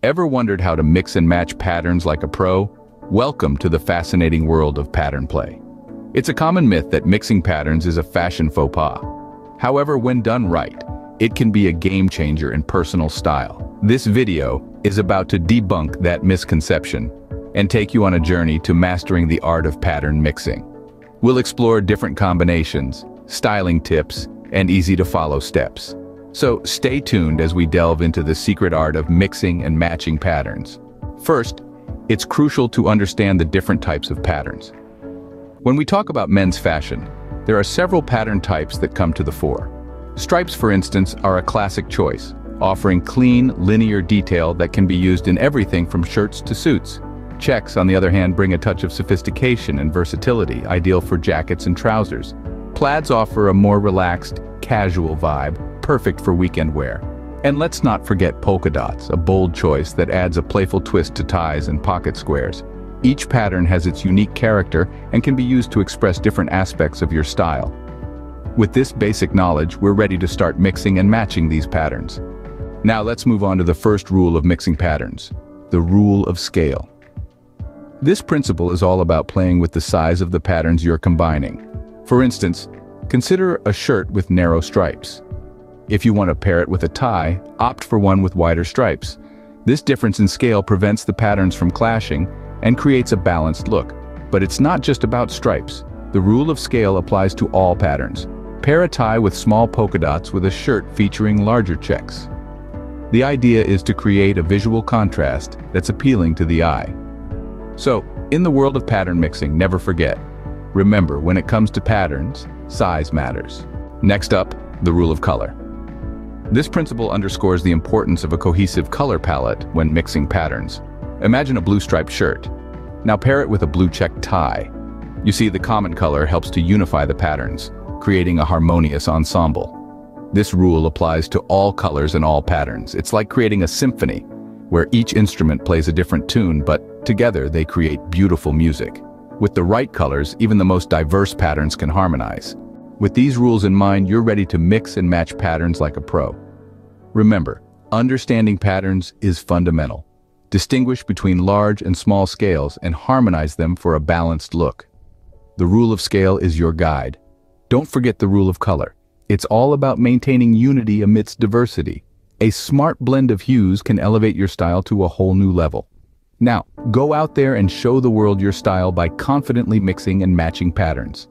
Ever wondered how to mix and match patterns like a pro? Welcome to the fascinating world of pattern play. It's a common myth that mixing patterns is a fashion faux pas. However, when done right, it can be a game changer in personal style. This video is about to debunk that misconception and take you on a journey to mastering the art of pattern mixing. We'll explore different combinations, styling tips, and easy-to-follow steps. So stay tuned as we delve into the secret art of mixing and matching patterns. First, it's crucial to understand the different types of patterns. When we talk about men's fashion, there are several pattern types that come to the fore. Stripes, for instance, are a classic choice, offering clean, linear detail that can be used in everything from shirts to suits. Checks, on the other hand, bring a touch of sophistication and versatility, ideal for jackets and trousers. Plaids offer a more relaxed, casual vibe, perfect for weekend wear. And let's not forget polka dots, a bold choice that adds a playful twist to ties and pocket squares. Each pattern has its unique character and can be used to express different aspects of your style. With this basic knowledge, we're ready to start mixing and matching these patterns. Now let's move on to the first rule of mixing patterns, the rule of scale. This principle is all about playing with the size of the patterns you're combining. For instance, consider a shirt with narrow stripes. If you want to pair it with a tie, opt for one with wider stripes. This difference in scale prevents the patterns from clashing and creates a balanced look. But it's not just about stripes. The rule of scale applies to all patterns. Pair a tie with small polka dots with a shirt featuring larger checks. The idea is to create a visual contrast that's appealing to the eye. So, in the world of pattern mixing, never forget. Remember, when it comes to patterns, size matters. Next up, the rule of color. This principle underscores the importance of a cohesive color palette when mixing patterns. Imagine a blue striped shirt. Now pair it with a blue checked tie. You see, the common color helps to unify the patterns, creating a harmonious ensemble. This rule applies to all colors and all patterns. It's like creating a symphony, where each instrument plays a different tune, but together they create beautiful music. With the right colors, even the most diverse patterns can harmonize. With these rules in mind, you're ready to mix and match patterns like a pro. Remember, understanding patterns is fundamental. Distinguish between large and small scales and harmonize them for a balanced look. The rule of scale is your guide. Don't forget the rule of color. It's all about maintaining unity amidst diversity. A smart blend of hues can elevate your style to a whole new level. Now, go out there and show the world your style by confidently mixing and matching patterns.